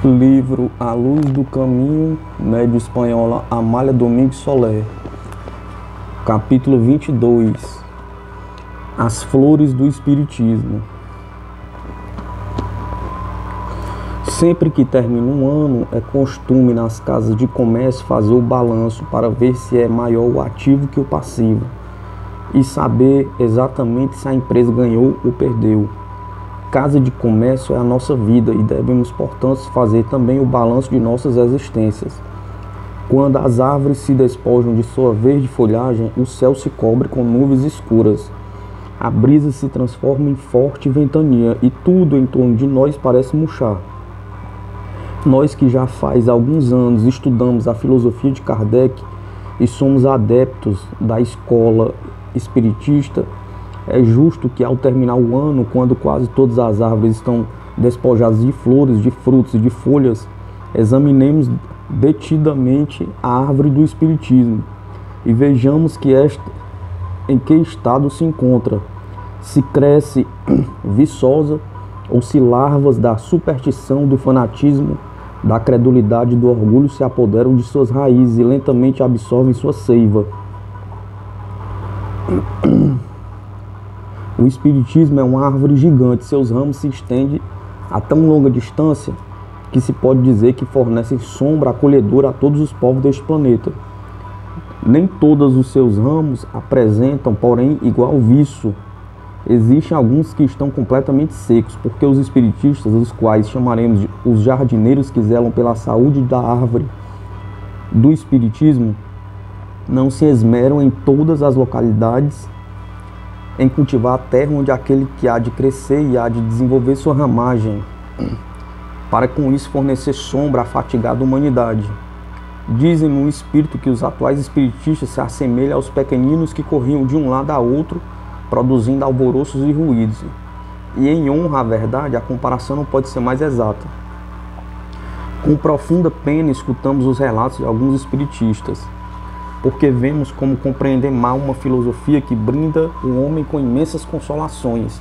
Livro A Luz do Caminho, médio espanhola Amália Domingues Soler. Capítulo 22. As Flores do Espiritismo. Sempre que termina um ano, é costume nas casas de comércio fazer o balanço para ver se é maior o ativo que o passivo e saber exatamente se a empresa ganhou ou perdeu. Casa de comércio é a nossa vida e devemos, portanto, fazer também o balanço de nossas existências. Quando as árvores se despojam de sua verde folhagem, o céu se cobre com nuvens escuras. A brisa se transforma em forte ventania e tudo em torno de nós parece murchar. Nós que já faz alguns anos estudamos a filosofia de Kardec e somos adeptos da escola espiritista, é justo que ao terminar o ano, quando quase todas as árvores estão despojadas de flores, de frutos e de folhas, examinemos detidamente a árvore do Espiritismo e vejamos em que estado se encontra, se cresce viçosa ou se larvas da superstição, do fanatismo, da credulidade e do orgulho se apoderam de suas raízes e lentamente absorvem sua seiva. O Espiritismo é uma árvore gigante, seus ramos se estendem a tão longa distância que se pode dizer que fornecem sombra acolhedora a todos os povos deste planeta. Nem todos os seus ramos apresentam, porém, igual viço. Existem alguns que estão completamente secos, porque os espiritistas, os quais chamaremos de os jardineiros que zelam pela saúde da árvore do Espiritismo, não se esmeram em todas as localidades em cultivar a terra onde aquele que há de crescer e há de desenvolver sua ramagem, para com isso fornecer sombra à fatigada humanidade. Dizem no espírito que os atuais espiritistas se assemelham aos pequeninos que corriam de um lado a outro, produzindo alvoroços e ruídos. E em honra à verdade, a comparação não pode ser mais exata. Com profunda pena escutamos os relatos de alguns espiritistas, porque vemos como compreender mal uma filosofia que brinda o homem com imensas consolações,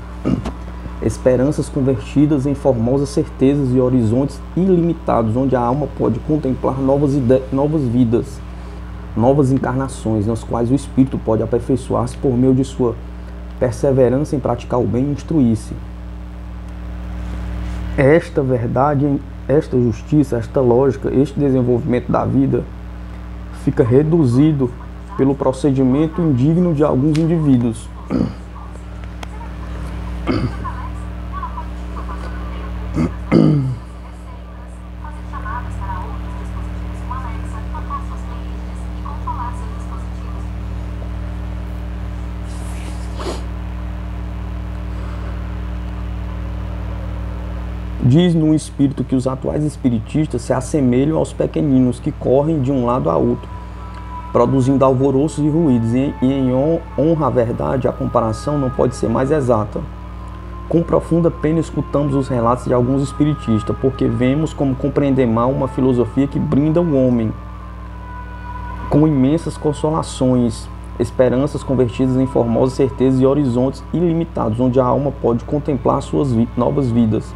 esperanças convertidas em formosas certezas e horizontes ilimitados, onde a alma pode contemplar novas vidas, novas encarnações, nas quais o espírito pode aperfeiçoar-se por meio de sua perseverança em praticar o bem e instruir-se. Esta verdade, esta justiça, esta lógica, este desenvolvimento da vida fica reduzido pelo procedimento indigno de alguns indivíduos. Diz no espírito que os atuais espiritistas se assemelham aos pequeninos que correm de um lado a outro, produzindo alvoroços e ruídos, e em honra à verdade, a comparação não pode ser mais exata. Com profunda pena escutamos os relatos de alguns espiritistas, porque vemos como compreender mal uma filosofia que brinda o homem com imensas consolações, esperanças convertidas em formosas certezas e horizontes ilimitados, onde a alma pode contemplar suas novas vidas,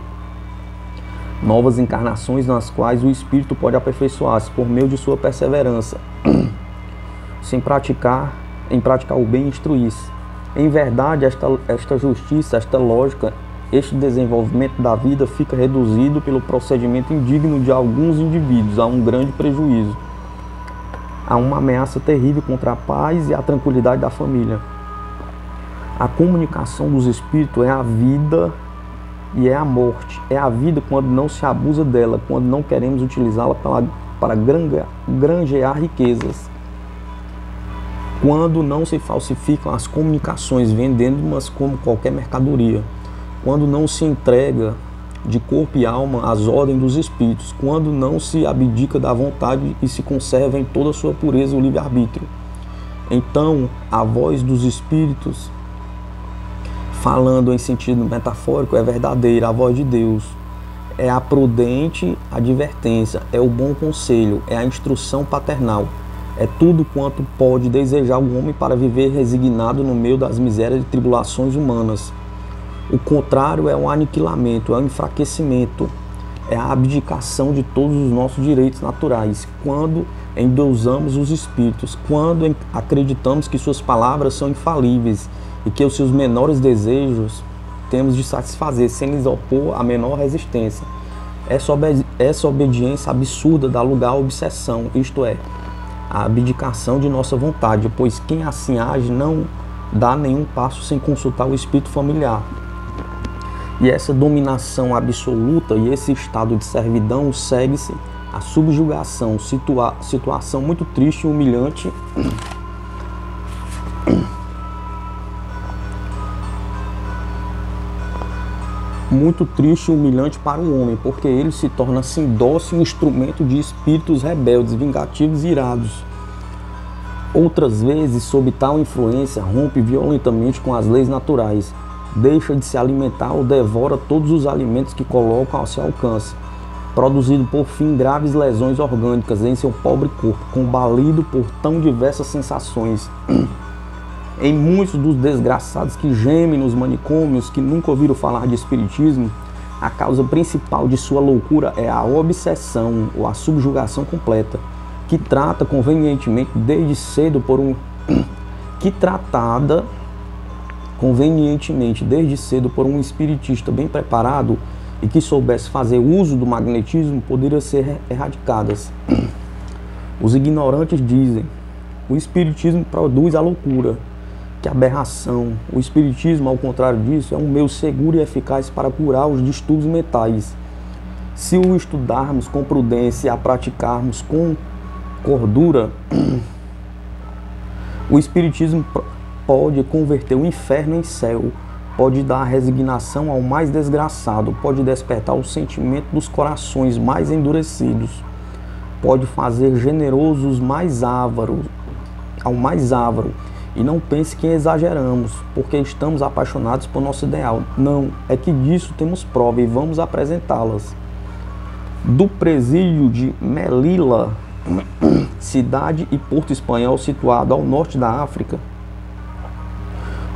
novas encarnações nas quais o espírito pode aperfeiçoar-se por meio de sua perseverança, em praticar o bem e instruir-se. Em verdade, esta justiça, esta lógica, este desenvolvimento da vida fica reduzido pelo procedimento indigno de alguns indivíduos a um grande prejuízo, a uma ameaça terrível contra a paz e a tranquilidade da família. A comunicação dos espíritos é a vida e é a morte. É a vida quando não se abusa dela, quando não queremos utilizá-la para granjear riquezas, quando não se falsificam as comunicações, vendendo-as como qualquer mercadoria, quando não se entrega de corpo e alma às ordens dos espíritos, quando não se abdica da vontade e se conserva em toda a sua pureza o livre-arbítrio. Então, a voz dos espíritos, falando em sentido metafórico, é verdadeira, a voz de Deus. É a prudente advertência, é o bom conselho, é a instrução paternal. É tudo quanto pode desejar o homem para viver resignado no meio das misérias e tribulações humanas. O contrário é o aniquilamento, é o enfraquecimento, é a abdicação de todos os nossos direitos naturais, quando endeusamos os espíritos, quando acreditamos que suas palavras são infalíveis e que os seus menores desejos temos de satisfazer sem lhes opor a menor resistência. Essa obediência absurda dá lugar à obsessão, isto é, a abdicação de nossa vontade, pois quem assim age não dá nenhum passo sem consultar o espírito familiar. E essa dominação absoluta e esse estado de servidão segue-se a subjugação, situação muito triste e humilhante para o homem, porque ele se torna assim dócil instrumento de espíritos rebeldes, vingativos e irados. Outras vezes, sob tal influência, rompe violentamente com as leis naturais, deixa de se alimentar ou devora todos os alimentos que colocam ao seu alcance, produzindo por fim graves lesões orgânicas em seu pobre corpo, combalido por tão diversas sensações. Em muitos dos desgraçados que gemem nos manicômios, que nunca ouviram falar de espiritismo, a causa principal de sua loucura é a obsessão ou a subjugação completa, que trata convenientemente desde cedo por um espiritista bem preparado e que soubesse fazer uso do magnetismo, poderiam ser erradicadas. Os ignorantes dizem: o espiritismo produz a loucura. Que aberração! O espiritismo, ao contrário disso, é um meio seguro e eficaz para curar os distúrbios mentais. Se o estudarmos com prudência e a praticarmos com cordura, o espiritismo pode converter o inferno em céu, pode dar resignação ao mais desgraçado, pode despertar o sentimento dos corações mais endurecidos, pode fazer generosos ao mais avaro. E não pense que exageramos, porque estamos apaixonados por nosso ideal. Não, é que disso temos prova e vamos apresentá-las. Do presídio de Melilla, cidade e porto espanhol situado ao norte da África,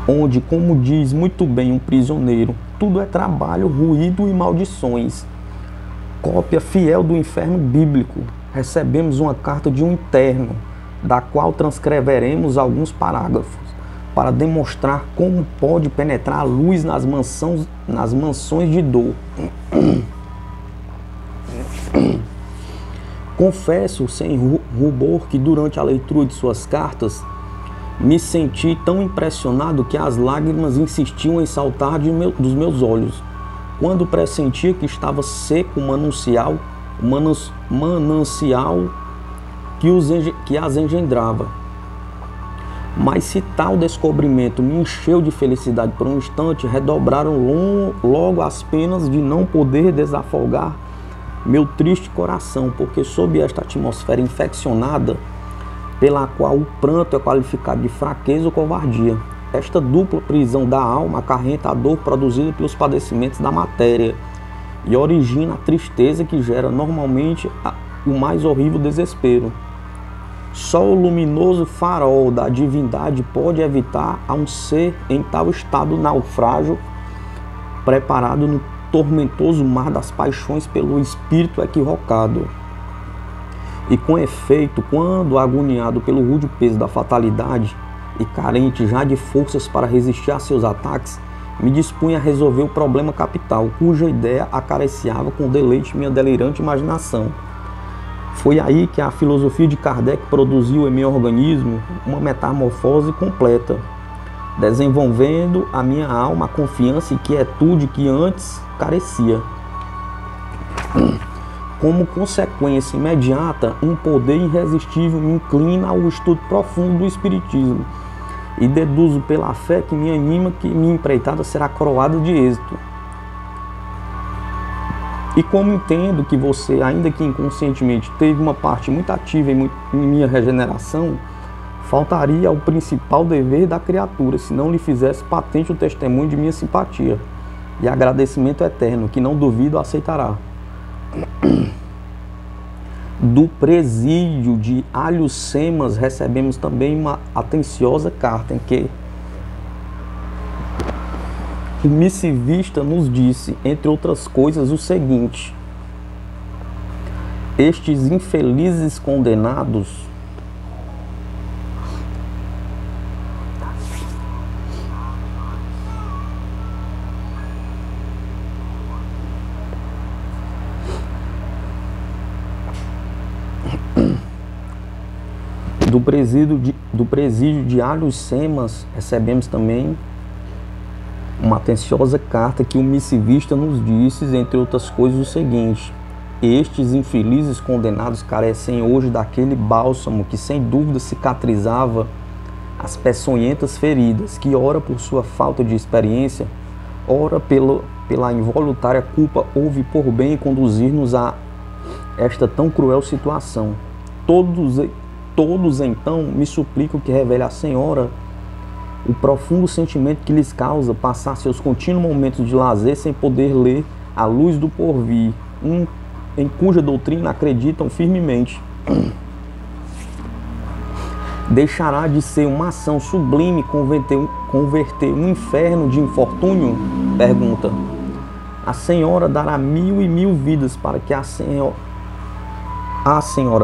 onde, como diz muito bem um prisioneiro, tudo é trabalho, ruído e maldições. Cópia fiel do inferno bíblico, recebemos uma carta de um interno, da qual transcreveremos alguns parágrafos, para demonstrar como pode penetrar a luz nas mansões de dor. Confesso sem rubor que durante a leitura de suas cartas me senti tão impressionado que as lágrimas insistiam em saltar dos meus olhos, quando pressentia que estava seco o manancial que as engendrava. Mas se tal descobrimento me encheu de felicidade por um instante, redobraram logo as penas de não poder desafogar meu triste coração, porque sob esta atmosfera infeccionada, pela qual o pranto é qualificado de fraqueza ou covardia, esta dupla prisão da alma acarreta a dor produzida pelos padecimentos da matéria e origina a tristeza que gera normalmente o mais horrível desespero. Só o luminoso farol da divindade pode evitar a um ser em tal estado naufrágio, preparado no tormentoso mar das paixões pelo espírito equivocado. E com efeito, quando agoniado pelo rude peso da fatalidade e carente já de forças para resistir a seus ataques, me dispunha a resolver o problema capital, cuja ideia acariciava com deleite minha delirante imaginação. Foi aí que a filosofia de Kardec produziu em meu organismo uma metamorfose completa, desenvolvendo a minha alma a confiança e quietude que antes carecia. Como consequência imediata, um poder irresistível me inclina ao estudo profundo do Espiritismo e deduzo pela fé que me anima que minha empreitada será coroada de êxito. E como entendo que você, ainda que inconscientemente, teve uma parte muito ativa em minha regeneração, faltaria ao principal dever da criatura se não lhe fizesse patente o testemunho de minha simpatia e agradecimento eterno, que não duvido aceitará. Do presídio de Alhucemas recebemos também uma atenciosa carta em que o missivista nos disse, entre outras coisas, o seguinte: estes infelizes condenados do presídio de Alhos Cemas, recebemos também uma atenciosa carta que o missivista nos disse, entre outras coisas, o seguinte: estes infelizes condenados carecem hoje daquele bálsamo que sem dúvida cicatrizava as peçonhentas feridas, que ora por sua falta de experiência, ora pela involuntária culpa houve por bem conduzir-nos a esta tão cruel situação. Todos então me suplicam que revele à Senhora o profundo sentimento que lhes causa passar seus contínuos momentos de lazer sem poder ler a luz do porvir, em cuja doutrina acreditam firmemente. Deixará de ser uma ação sublime converter um inferno de infortúnio? Pergunta. A Senhora dará 1000 vidas para que a Senhora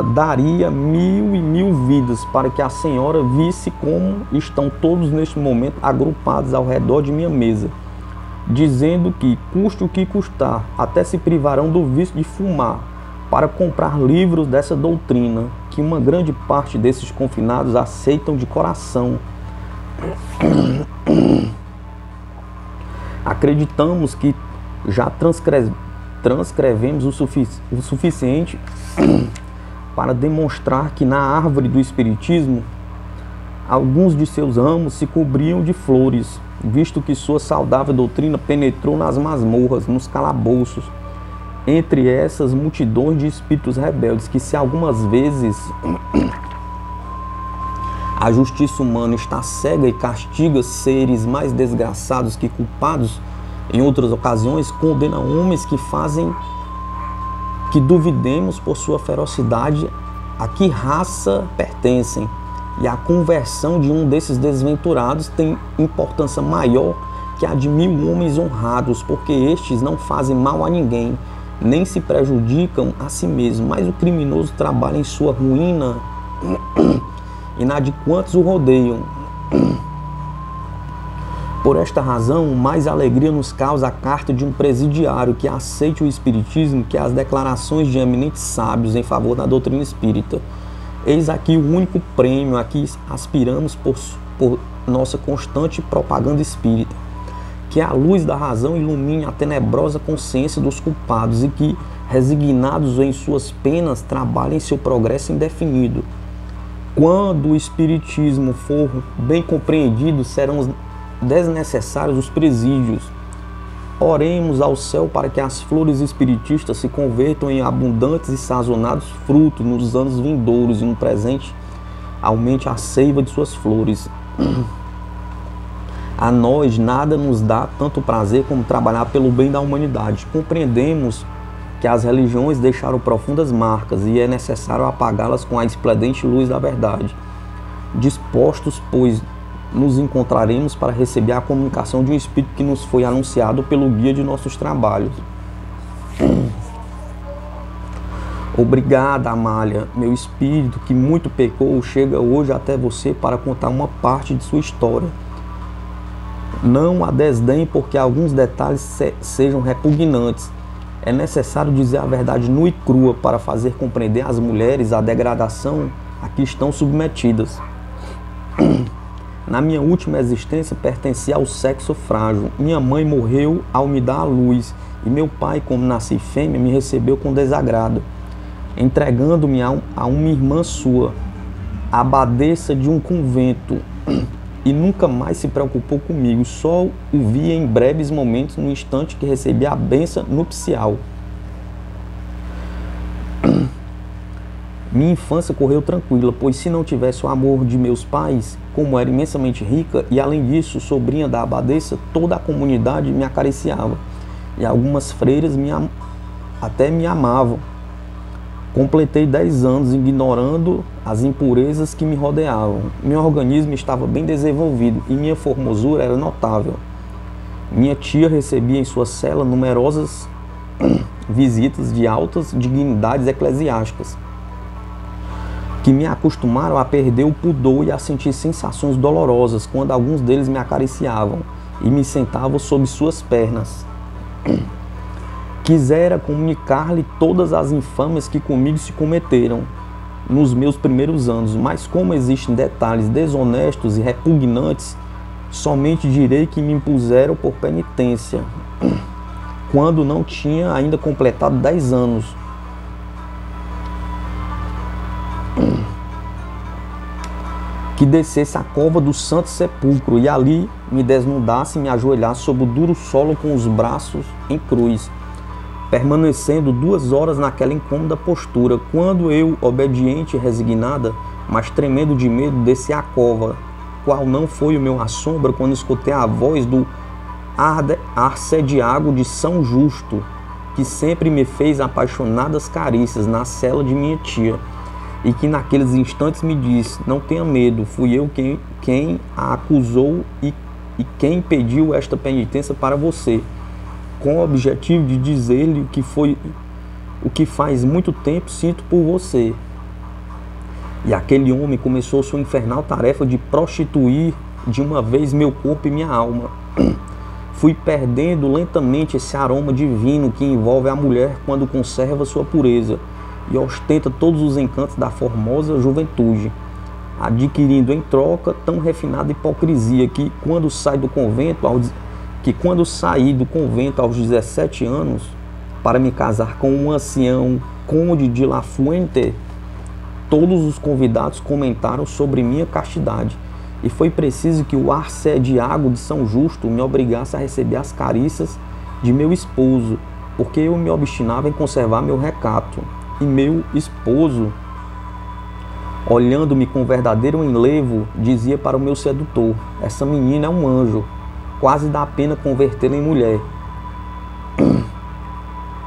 daria 1000 vidas para que a Senhora visse como estão todos neste momento agrupados ao redor de minha mesa, dizendo que, custe o que custar, até se privarão do vício de fumar, para comprar livros dessa doutrina, que uma grande parte desses confinados aceitam de coração. Acreditamos que já transcrevemos o suficiente para demonstrar que na árvore do Espiritismo alguns de seus ramos se cobriam de flores, visto que sua saudável doutrina penetrou nas masmorras, nos calabouços, entre essas multidões de espíritos rebeldes, que se algumas vezes a justiça humana está cega e castiga seres mais desgraçados que culpados, em outras ocasiões condena homens que fazem que duvidemos por sua ferocidade a que raça pertencem, e a conversão de um desses desventurados tem importância maior que a de 1000 homens honrados, porque estes não fazem mal a ninguém, nem se prejudicam a si mesmos, mas o criminoso trabalha em sua ruína e na de quantos o rodeiam. Por esta razão, mais alegria nos causa a carta de um presidiário que aceite o Espiritismo que as declarações de eminentes sábios em favor da doutrina espírita. Eis aqui o único prêmio a que aspiramos por nossa constante propaganda espírita: que a luz da razão ilumine a tenebrosa consciência dos culpados e que, resignados em suas penas, trabalhem seu progresso indefinido. Quando o Espiritismo for bem compreendido, serão desnecessários os presídios. Oremos ao céu para que as flores espiritistas se convertam em abundantes e sazonados frutos nos anos vindouros, e no presente aumente a seiva de suas flores. A nós nada nos dá tanto prazer como trabalhar pelo bem da humanidade. Compreendemos que as religiões deixaram profundas marcas e é necessário apagá-las com a esplendente luz da verdade. Dispostos, pois, nos encontraremos para receber a comunicação de um Espírito que nos foi anunciado pelo guia de nossos trabalhos. Obrigada, Amália. Meu espírito, que muito pecou, chega hoje até você para contar uma parte de sua história. Não a desdém porque alguns detalhes sejam repugnantes. É necessário dizer a verdade nua e crua para fazer compreender às mulheres a degradação a que estão submetidas. Na minha última existência pertencia ao sexo frágil. Minha mãe morreu ao me dar a luz e meu pai, como nasci fêmea, me recebeu com desagrado, entregando-me a uma irmã sua, abadesa de um convento, e nunca mais se preocupou comigo. Só o via em breves momentos no instante que recebi a bênção nupcial. Minha infância correu tranquila, pois se não tivesse o amor de meus pais, como era imensamente rica e além disso sobrinha da abadesa, toda a comunidade me acariciava e algumas freiras até me amavam. Completei 10 anos ignorando as impurezas que me rodeavam. Meu organismo estava bem desenvolvido e minha formosura era notável. Minha tia recebia em sua cela numerosas visitas de altas dignidades eclesiásticas, que me acostumaram a perder o pudor e a sentir sensações dolorosas quando alguns deles me acariciavam e me sentavam sob suas pernas. Quisera comunicar-lhe todas as infâmias que comigo se cometeram nos meus primeiros anos, mas como existem detalhes desonestos e repugnantes, somente direi que me impuseram por penitência, quando não tinha ainda completado 10 anos. Que descesse à cova do Santo Sepulcro e ali me desnudasse e me ajoelhasse sobre o duro solo com os braços em cruz, permanecendo 2 horas naquela incômoda postura, quando eu, obediente e resignada, mas tremendo de medo, desci à cova, qual não foi o meu assombro quando escutei a voz do arcediago de São Justo, que sempre me fez apaixonadas carícias na cela de minha tia, e que naqueles instantes me disse: não tenha medo, fui eu quem a acusou e quem pediu esta penitência para você, com o objetivo de dizer-lhe o que faz muito tempo sinto por você. E aquele homem começou sua infernal tarefa de prostituir de uma vez meu corpo e minha alma. Fui perdendo lentamente esse aroma divino que envolve a mulher quando conserva sua pureza e ostenta todos os encantos da formosa juventude, adquirindo em troca tão refinada hipocrisia que quando saí do convento aos 17 anos para me casar com um ancião conde de La Fuente, todos os convidados comentaram sobre minha castidade, e foi preciso que o arcediago de São Justo me obrigasse a receber as carícias de meu esposo, porque eu me obstinava em conservar meu recato. E meu esposo, olhando-me com verdadeiro enlevo, dizia para o meu sedutor: essa menina é um anjo, quase dá pena convertê-la em mulher.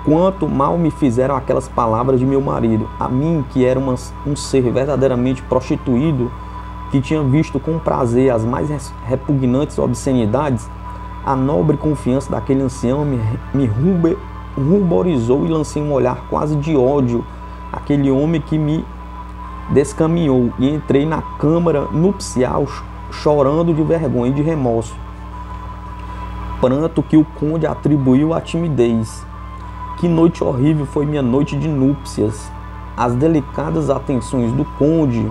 Quanto mal me fizeram aquelas palavras de meu marido, a mim que era um ser verdadeiramente prostituído, que tinha visto com prazer as mais repugnantes obscenidades. A nobre confiança daquele ancião me ruborizou e lancei um olhar quase de ódio àquele homem que me descaminhou, e entrei na câmara nupcial chorando de vergonha e de remorso, pranto que o conde atribuiu à timidez. Que noite horrível foi minha noite de núpcias! As delicadas atenções do conde,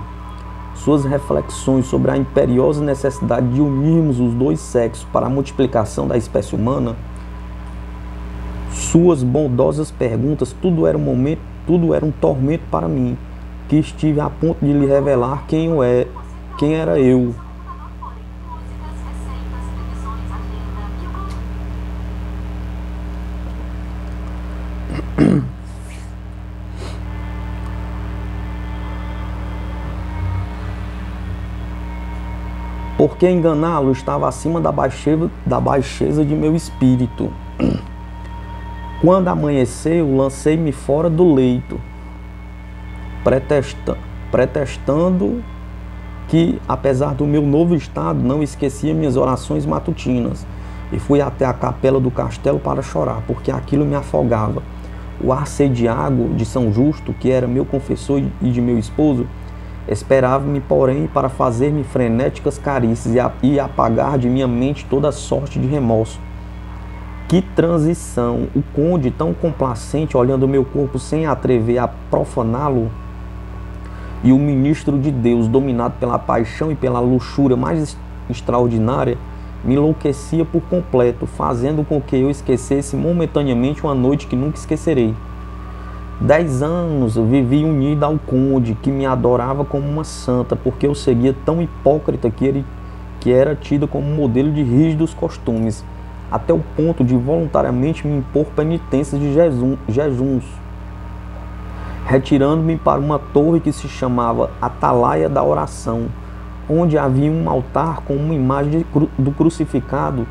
suas reflexões sobre a imperiosa necessidade de unirmos os dois sexos para a multiplicação da espécie humana, suas bondosas perguntas, tudo era um tormento para mim, que estive a ponto de lhe revelar quem era eu. Porque enganá-lo estava acima da baixeza de meu espírito. Quando amanheceu, lancei-me fora do leito, pretextando que, apesar do meu novo estado, não esquecia minhas orações matutinas, e fui até a capela do castelo para chorar, porque aquilo me afogava. O arcediago de São Justo, que era meu confessor e de meu esposo, esperava-me, porém, para fazer-me frenéticas carícias e apagar de minha mente toda sorte de remorso. Que transição! O conde, tão complacente, olhando meu corpo sem atrever a profaná-lo, e o ministro de Deus, dominado pela paixão e pela luxúria mais extraordinária, me enlouquecia por completo, fazendo com que eu esquecesse momentaneamente uma noite que nunca esquecerei. 10 anos eu vivi unida ao conde, que me adorava como uma santa, porque eu seguia tão hipócrita que era tida como modelo de rígidos costumes, até o ponto de voluntariamente me impor penitências de jejuns, retirando-me para uma torre que se chamava Atalaia da Oração, onde havia um altar com uma imagem do crucificado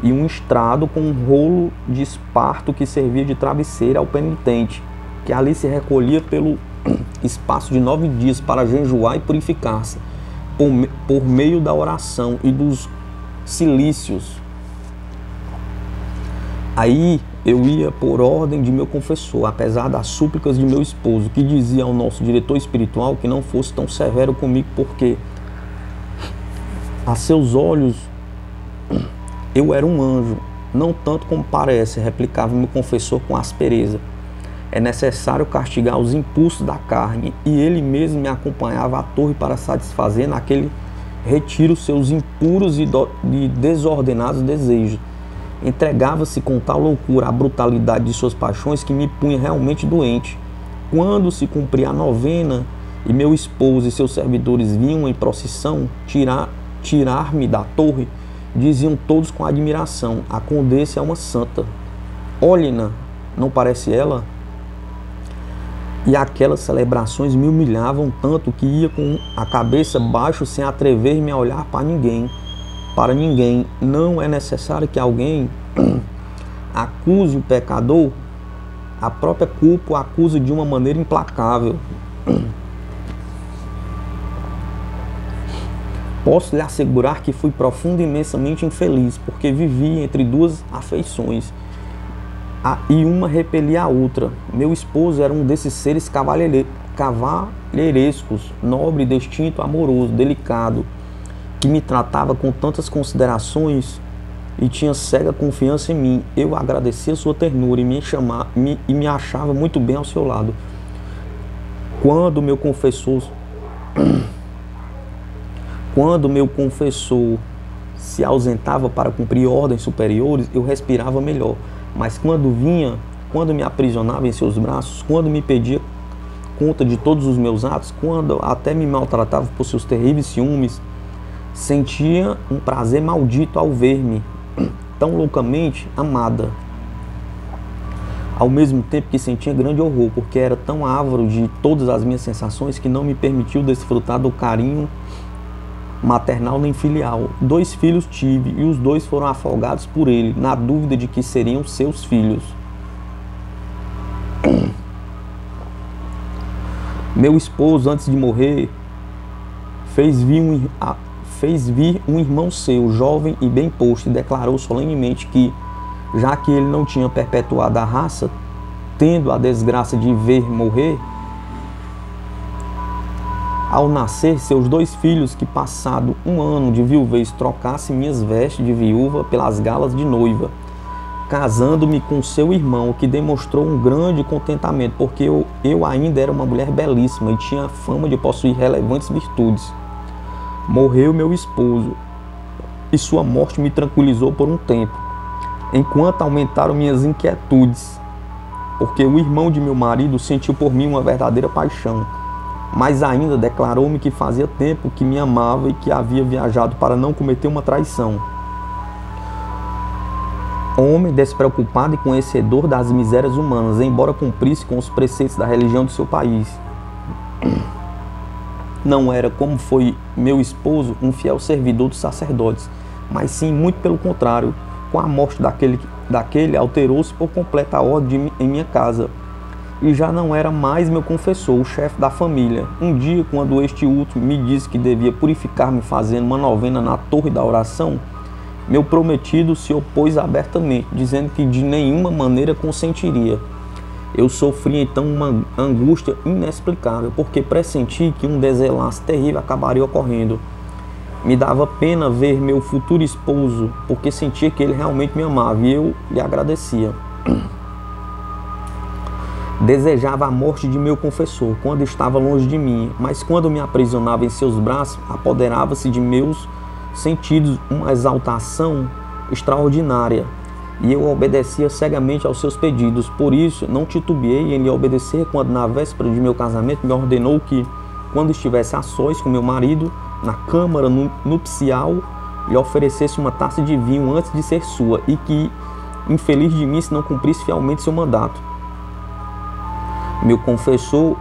e um estrado com um rolo de esparto que servia de travesseiro ao penitente, que ali se recolhia pelo espaço de 9 dias para jejuar e purificar-se por meio da oração e dos cilícios. Aí eu ia por ordem de meu confessor, apesar das súplicas de meu esposo, que dizia ao nosso diretor espiritual que não fosse tão severo comigo, porque a seus olhos eu era um anjo, não tanto como parece, replicava meu confessor com aspereza. É necessário castigar os impulsos da carne, e ele mesmo me acompanhava à torre para satisfazer naquele retiro seus impuros e desordenados desejos. Entregava-se com tal loucura à brutalidade de suas paixões que me punha realmente doente. Quando se cumpria a novena e meu esposo e seus servidores vinham em procissão tirar-me da torre, diziam todos com admiração: a condessa é uma santa. Olhe-na, não parece ela? E aquelas celebrações me humilhavam tanto que ia com a cabeça baixa sem atrever-me a olhar para ninguém. Para ninguém. Não é necessário que alguém acuse o pecador. A própria culpa o acusa de uma maneira implacável. Posso lhe assegurar que fui profundo e imensamente infeliz, porque vivi entre duas afeições, e uma repelia a outra. Meu esposo era um desses seres cavalheirescos, nobre, distinto, amoroso, delicado, que me tratava com tantas considerações e tinha cega confiança em mim. Eu agradecia sua ternura e me achava muito bem ao seu lado. Quando meu confessor se ausentava para cumprir ordens superiores, eu respirava melhor. Mas quando me aprisionava em seus braços, quando me pedia conta de todos os meus atos, quando até me maltratava por seus terríveis ciúmes, sentia um prazer maldito ao ver-me tão loucamente amada. Ao mesmo tempo que sentia grande horror, porque era tão ávaro de todas as minhas sensações que não me permitiu desfrutar do carinho maternal nem filial. 2 filhos tive, e os 2 foram afogados por ele, na dúvida de que seriam seus filhos. Meu esposo, antes de morrer, fez vir um irmão seu, jovem e bem posto, e declarou solenemente que, já que ele não tinha perpetuado a raça, tendo a desgraça de ver morrer, ao nascer seus 2 filhos, que passado 1 ano de viuvez trocasse minhas vestes de viúva pelas galas de noiva, casando-me com seu irmão, que demonstrou um grande contentamento, porque eu ainda era uma mulher belíssima e tinha fama de possuir relevantes virtudes. Morreu meu esposo, e sua morte me tranquilizou por um tempo, enquanto aumentaram minhas inquietudes, porque o irmão de meu marido sentiu por mim uma verdadeira paixão. Mas ainda declarou-me que fazia tempo que me amava e que havia viajado para não cometer uma traição. Homem despreocupado e conhecedor das misérias humanas, embora cumprisse com os preceitos da religião do seu país. Não era, como foi meu esposo, um fiel servidor dos sacerdotes, mas sim, muito pelo contrário. Com a morte daquele alterou-se por completa a ordem em minha casa, e já não era mais meu confessor, o chefe da família. Um dia, quando este último me disse que devia purificar-me fazendo uma novena na torre da oração, meu prometido se opôs abertamente, dizendo que de nenhuma maneira consentiria. Eu sofri então uma angústia inexplicável, porque pressenti que um desenlace terrível acabaria ocorrendo. Me dava pena ver meu futuro esposo, porque sentia que ele realmente me amava, e eu lhe agradecia. Desejava a morte de meu confessor quando estava longe de mim, mas quando me aprisionava em seus braços, apoderava-se de meus sentidos uma exaltação extraordinária, e eu obedecia cegamente aos seus pedidos. Por isso, não titubeei em lhe obedecer quando, na véspera de meu casamento, me ordenou que, quando estivesse a sós com meu marido, na câmara nupcial, lhe oferecesse uma taça de vinho antes de ser sua, e que, infeliz de mim, se não cumprisse fielmente seu mandato. Meu confessor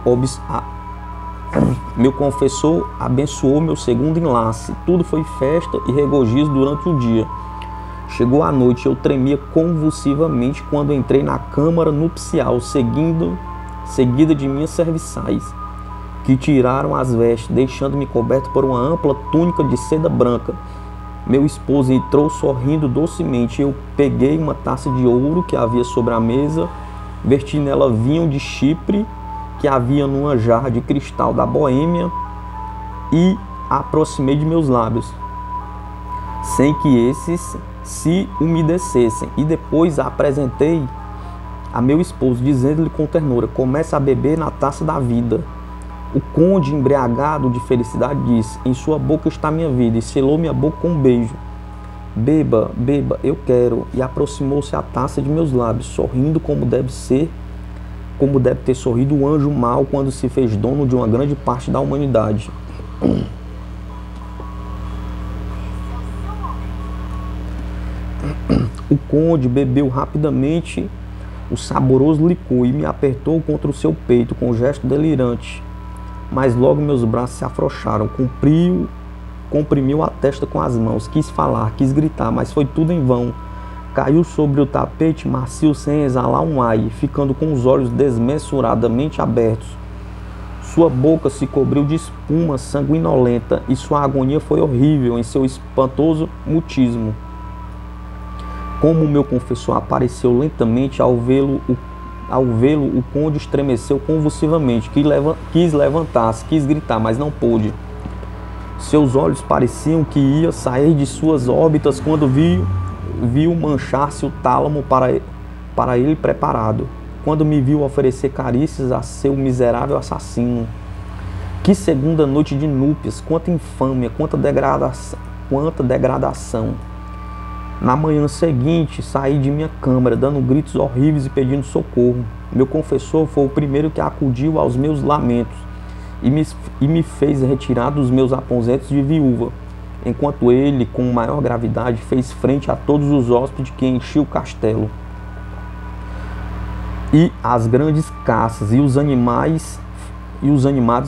abençoou meu segundo enlace. Tudo foi festa e regozijo durante o dia. Chegou a noite e eu tremia convulsivamente quando entrei na câmara nupcial, seguida de minhas serviçais, que tiraram as vestes, deixando-me coberto por uma ampla túnica de seda branca. Meu esposo entrou sorrindo docemente. Eu peguei uma taça de ouro que havia sobre a mesa, verti nela vinho de Chipre que havia numa jarra de cristal da Boêmia e a aproximei de meus lábios, sem que esses se umedecessem, e depois a apresentei a meu esposo, dizendo-lhe com ternura: comece a beber na taça da vida. O conde, embriagado de felicidade, disse: em sua boca está minha vida, e selou minha boca com um beijo. Beba, beba, eu quero. E aproximou-se a taça de meus lábios, sorrindo como deve ter sorrido o anjo mau quando se fez dono de uma grande parte da humanidade. O conde bebeu rapidamente o saboroso licor e me apertou contra o seu peito com um gesto delirante. Mas logo meus braços se afrouxaram, comprimiu a testa com as mãos, quis falar, quis gritar, mas foi tudo em vão. Caiu sobre o tapete macio sem exalar um ai, ficando com os olhos desmesuradamente abertos. Sua boca se cobriu de espuma sanguinolenta e sua agonia foi horrível em seu espantoso mutismo. Como o meu confessor apareceu lentamente, ao vê-lo, o conde estremeceu convulsivamente, quis levantar-se, quis gritar, mas não pôde. Seus olhos pareciam que ia sair de suas órbitas quando viu manchar-se o tálamo para ele preparado, quando me viu oferecer carícias a seu miserável assassino. Que segunda noite de núpcias, quanta infâmia, quanta degradação. Na manhã seguinte, saí de minha câmara, dando gritos horríveis e pedindo socorro. Meu confessor foi o primeiro que acudiu aos meus lamentos e me fez retirar dos meus aposentos de viúva, enquanto ele, com maior gravidade, fez frente a todos os hóspedes que enchiam o castelo. E as grandes caças e os animados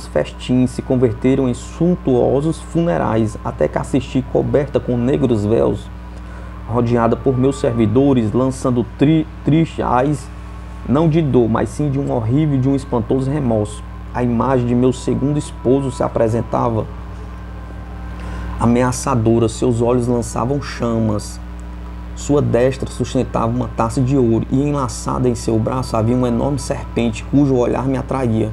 festins se converteram em suntuosos funerais, até que assisti coberta com negros véus, rodeada por meus servidores, lançando tristes ais, não de dor, mas sim de um horrível e de um espantoso remorso. A imagem de meu segundo esposo se apresentava ameaçadora, seus olhos lançavam chamas, sua destra sustentava uma taça de ouro, e enlaçada em seu braço havia uma enorme serpente, cujo olhar me atraía.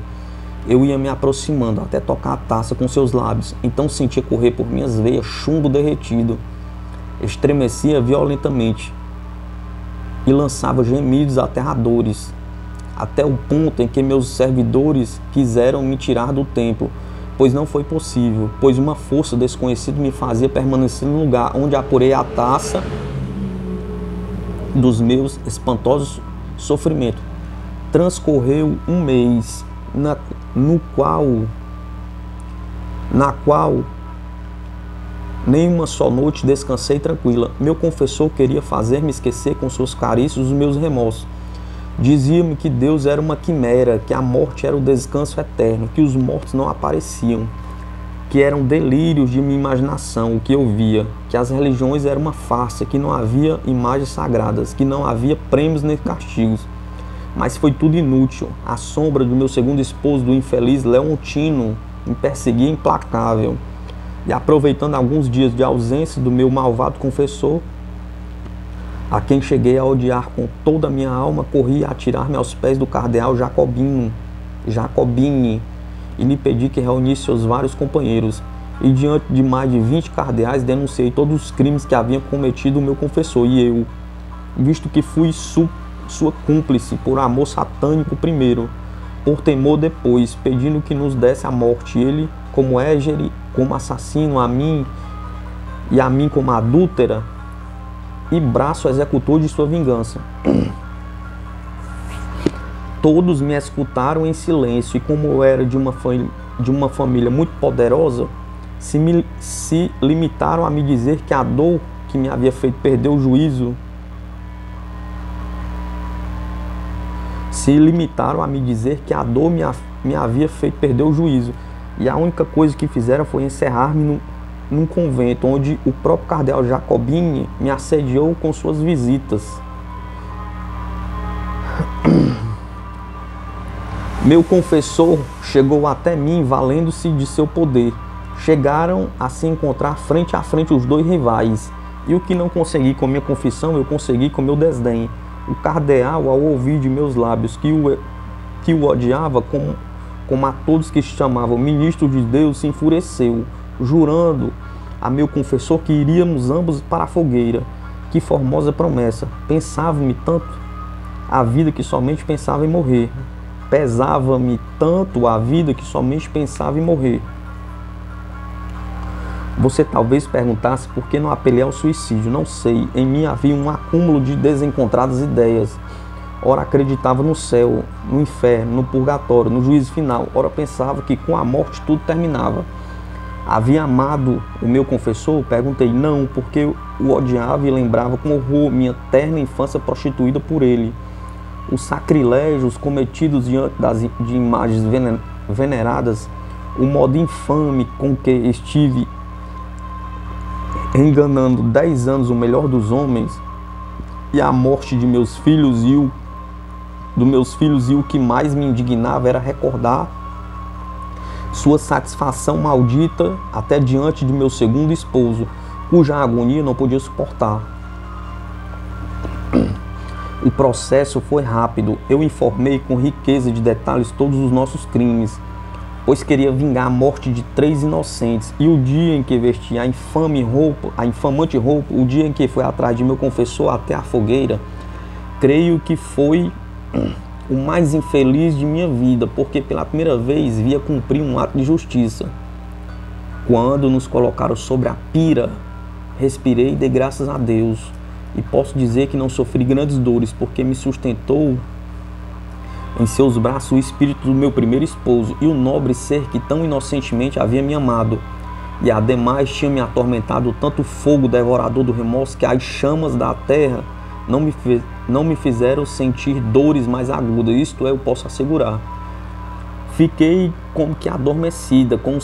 Eu ia me aproximando até tocar a taça com seus lábios, então sentia correr por minhas veias chumbo derretido. Estremecia violentamente e lançava gemidos aterradores, até o ponto em que meus servidores quiseram me tirar do templo, pois não foi possível, pois uma força desconhecida me fazia permanecer no lugar onde apurei a taça dos meus espantosos sofrimentos. Transcorreu um mês, na qual nenhuma só noite descansei tranquila. Meu confessor queria fazer-me esquecer com suas carícias os meus remorsos. Dizia-me que Deus era uma quimera, que a morte era o descanso eterno, que os mortos não apareciam, que eram delírios de minha imaginação o que eu via, que as religiões eram uma farsa, que não havia imagens sagradas, que não havia prêmios nem castigos. Mas foi tudo inútil. A sombra do meu segundo esposo, do infeliz Leontino, me perseguia implacável. E aproveitando alguns dias de ausência do meu malvado confessor, a quem cheguei a odiar com toda a minha alma, corri a atirar-me aos pés do cardeal Jacobini, e lhe pedi que reunisse seus vários companheiros. E diante de mais de 20 cardeais denunciei todos os crimes que havia cometido o meu confessor e eu, visto que fui sua cúmplice por amor satânico primeiro, por temor depois, pedindo que nos desse a morte, ele como égere, como assassino, a mim como adúltera, e braço executor de sua vingança. Todos me escutaram em silêncio, e como eu era de uma família muito poderosa, se limitaram a me dizer que a dor que me havia feito perder o juízo me havia feito perder o juízo, e a única coisa que fizeram foi encerrar-me num convento, onde o próprio cardeal Jacobini me assediou com suas visitas. Meu confessor chegou até mim valendo-se de seu poder. Chegaram a se encontrar frente a frente os dois rivais, e o que não consegui com minha confissão, eu consegui com meu desdém. O cardeal, ao ouvir de meus lábios que o odiava, como a todos que chamavam ministro de Deus, se enfureceu, jurando a meu confessor que iríamos ambos para a fogueira. Que formosa promessa! Pensava-me tanto a vida que somente pensava em morrer. Pesava-me tanto a vida que somente pensava em morrer. Você talvez perguntasse por que não apelei ao suicídio. Não sei, em mim havia um acúmulo de desencontradas ideias. Ora acreditava no céu, no inferno, no purgatório, no juízo final. Ora pensava que com a morte tudo terminava. Havia amado o meu confessor? Perguntei. Não, porque o odiava e lembrava com horror minha terna infância prostituída por ele. Os sacrilégios cometidos diante de imagens veneradas, o modo infame com que estive enganando 10 anos o melhor dos homens, e a morte de meus filhos e o que mais me indignava era recordar sua satisfação maldita até diante de meu segundo esposo, cuja agonia não podia suportar. O processo foi rápido. Eu informei com riqueza de detalhes todos os nossos crimes, pois queria vingar a morte de 3 inocentes. E o dia em que vesti a infamante roupa, o dia em que foi atrás de meu confessor até a fogueira, creio que foi o mais infeliz de minha vida, porque pela primeira vez via cumprir um ato de justiça. Quando nos colocaram sobre a pira, respirei e dei graças a Deus. E posso dizer que não sofri grandes dores, porque me sustentou em seus braços o espírito do meu primeiro esposo e o nobre ser que tão inocentemente havia me amado. E ademais tinha me atormentado tanto o fogo devorador do remorso que as chamas da terra não me fizeram sentir dores mais agudas. Isto eu posso assegurar. Fiquei como que adormecida, com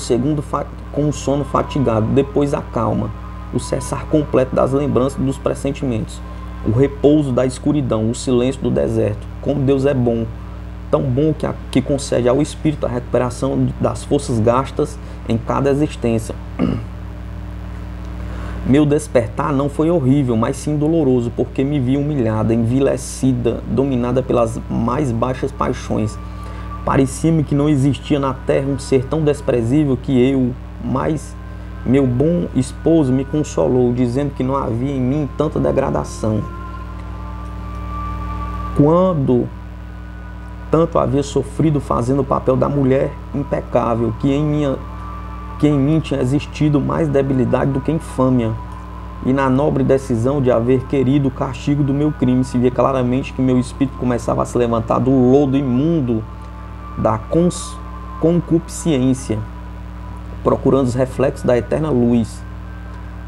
um sono fatigado. Depois a calma, o cessar completo das lembranças dos pressentimentos, o repouso da escuridão, o silêncio do deserto. Como Deus é bom, tão bom que concede ao espírito a recuperação das forças gastas em cada existência. Meu despertar não foi horrível, mas sim doloroso, porque me vi humilhada, envilecida, dominada pelas mais baixas paixões. Parecia-me que não existia na terra um ser tão desprezível que eu, mas meu bom esposo me consolou, dizendo que não havia em mim tanta degradação. Quando tanto havia sofrido fazendo o papel da mulher impecável, que em mim tinha existido mais debilidade do que infâmia. E na nobre decisão de haver querido o castigo do meu crime, se via claramente que meu espírito começava a se levantar do lodo imundo da concupiscência, procurando os reflexos da eterna luz.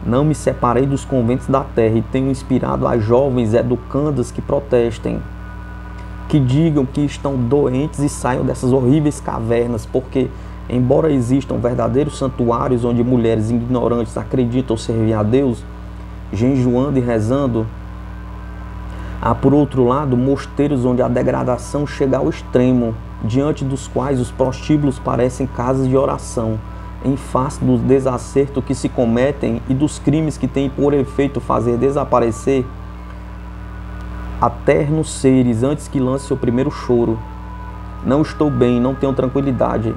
Não me separei dos conventos da terra e tenho inspirado as jovens educandas que protestem, que digam que estão doentes e saiam dessas horríveis cavernas, porque, embora existam verdadeiros santuários onde mulheres ignorantes acreditam servir a Deus, jejuando e rezando, há, por outro lado, mosteiros onde a degradação chega ao extremo, diante dos quais os prostíbulos parecem casas de oração, em face do desacerto que se cometem e dos crimes que têm por efeito fazer desaparecer aternos seres antes que lance seu primeiro choro. Não estou bem, não tenho tranquilidade.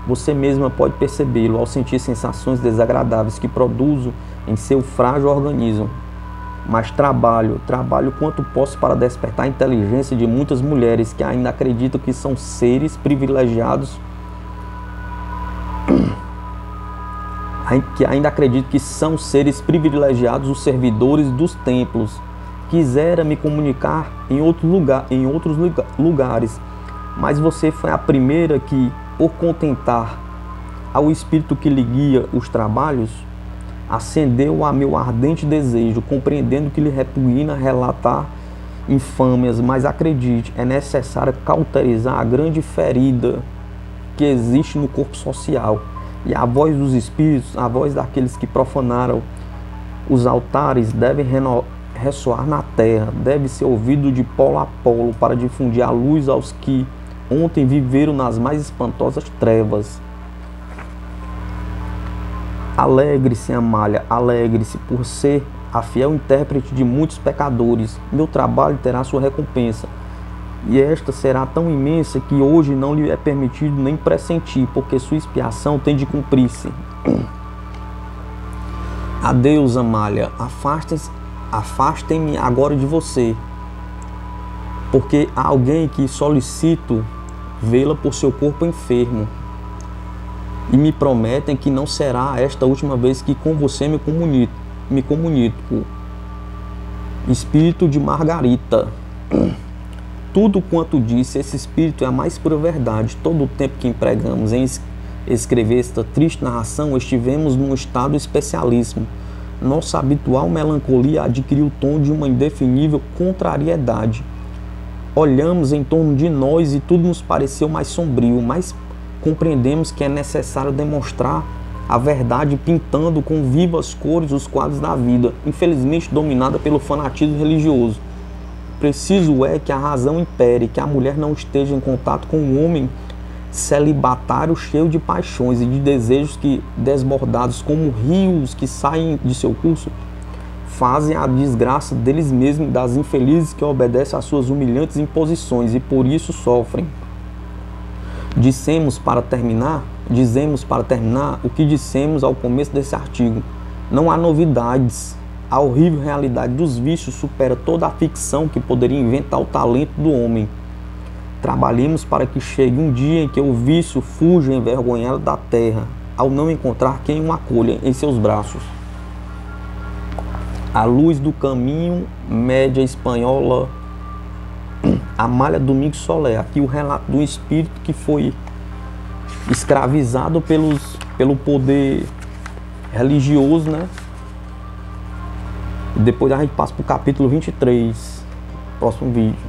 Você mesma pode percebê-lo ao sentir sensações desagradáveis que produzo em seu frágil organismo. Mas trabalho quanto posso para despertar a inteligência de muitas mulheres que ainda acreditam que são seres privilegiados, os servidores dos templos. Quisera me comunicar em outros lugares, mas você foi a primeira que, por contentar ao espírito que lhe guia os trabalhos, acendeu a meu ardente desejo, compreendendo que lhe repugna relatar infâmias, mas acredite, é necessário cauterizar a grande ferida que existe no corpo social, e a voz dos espíritos, a voz daqueles que profanaram os altares, deve ressoar na terra, deve ser ouvido de polo a polo para difundir a luz aos que ontem viveram nas mais espantosas trevas. Alegre-se, Amália, alegre-se por ser a fiel intérprete de muitos pecadores. Meu trabalho terá sua recompensa, e esta será tão imensa que hoje não lhe é permitido nem pressentir, porque sua expiação tem de cumprir-se. Adeus, Amália, afastem-me agora de você, porque há alguém que solicito vê-la por seu corpo enfermo, e me prometem que não será esta última vez que com você me comunico. Espírito de Margarita. Tudo quanto disse esse espírito é a mais pura verdade. Todo o tempo que empregamos em escrever esta triste narração, estivemos num estado especialíssimo. Nossa habitual melancolia adquiriu o tom de uma indefinível contrariedade. Olhamos em torno de nós e tudo nos pareceu mais sombrio, mas compreendemos que é necessário demonstrar a verdade pintando com vivas cores os quadros da vida, infelizmente dominada pelo fanatismo religioso. Preciso é que a razão impere, que a mulher não esteja em contato com um homem celibatário cheio de paixões e de desejos que, desbordados como rios que saem de seu curso, fazem a desgraça deles mesmos e das infelizes que obedecem às suas humilhantes imposições e por isso sofrem. Dizemos para terminar o que dissemos ao começo desse artigo. Não há novidades. A horrível realidade dos vícios supera toda a ficção que poderia inventar o talento do homem. Trabalhemos para que chegue um dia em que o vício fuja envergonhado da terra, ao não encontrar quem o acolha em seus braços. A luz do caminho, média espanhola, Amália Domingos Soler. Aqui o relato do espírito que foi escravizado pelo poder religioso, né? Depois a gente passa para o capítulo 23, próximo vídeo.